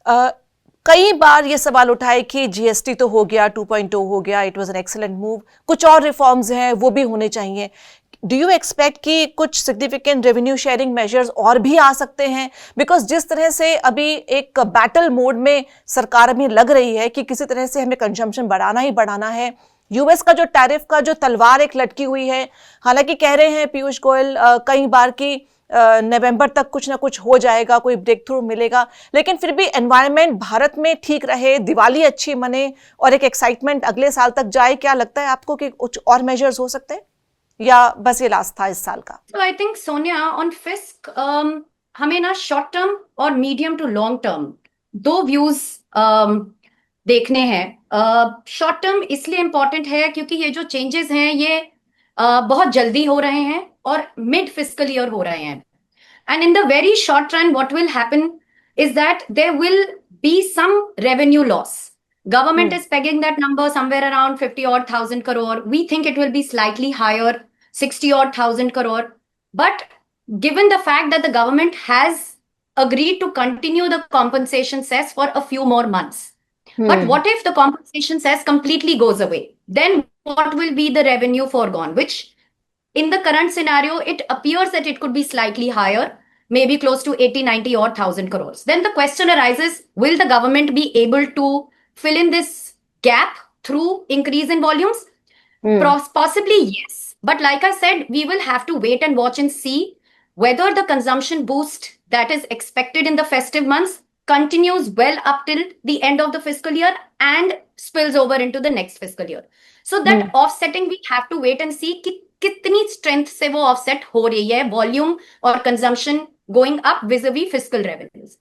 अ, कई बार ये सवाल उठा है कि जीएसटी तो हो गया, 2.0 हो गया, it was an excellent move, कुछ और रिफॉर्म्स हैं वो भी होने चाहिए। डू यू एक्सपेक्ट कि कुछ सिग्निफिकेंट रेवेन्यू शेयरिंग मेजर्स और भी आ सकते हैं? बिकॉज जिस तरह से अभी एक बैटल मोड में सरकार अभी लग रही है कि किसी तरह से हमें कंजम्पशन बढ़ाना ही बढ़ाना है। यूएस का जो टैरिफ का जो तलवार एक लटकी हुई है, हालांकि कह रहे हैं पीयूष गोयल कई बार की नवंबर तक कुछ ना कुछ हो जाएगा, कोई ब्रेक थ्रू मिलेगा, लेकिन फिर भी एनवायरनमेंट भारत में ठीक रहे, दिवाली अच्छी मने और एक एक्साइटमेंट अगले साल तक जाए, क्या लगता है आपको कि कुछ और मेजर्स हो सकते हैं या बस ये लास्ट था इस साल का? So I think Sonia on fisc हमें ना शॉर्ट टर्म और मीडियम टू लॉन्ग टर्म दो व्यूज देखने हैं। शॉर्ट टर्म इसलिए इंपॉर्टेंट है क्योंकि ये जो चेंजेस हैं ये बहुत जल्दी हो रहे हैं और मिड फिस्कल ईयर हो रहे हैं। And in the very short run, what will happen is that there will be some revenue loss. Government is pegging that number somewhere around 50 odd thousand crore. We think it will be slightly higher, 60 odd thousand crore. But given the fact that the government has agreed to continue the compensation cess for a few more months. But what if the compensation cess completely goes away? Then what will be the revenue foregone? Which in the current scenario, it appears that it could be slightly higher, maybe close to 80, 90 or 1,000 crores. Then the question arises, will the government be able to fill in this gap through increase in volumes? Possibly, yes. But like I said, we will have to wait and watch and see whether the consumption boost that is expected in the festive months continues well up till the end of the fiscal year and spills over into the next fiscal year. So that offsetting, we have to wait and see कि कितनी strength से वो offset हो रही है volume और consumption going up vis-a-vis fiscal revenues.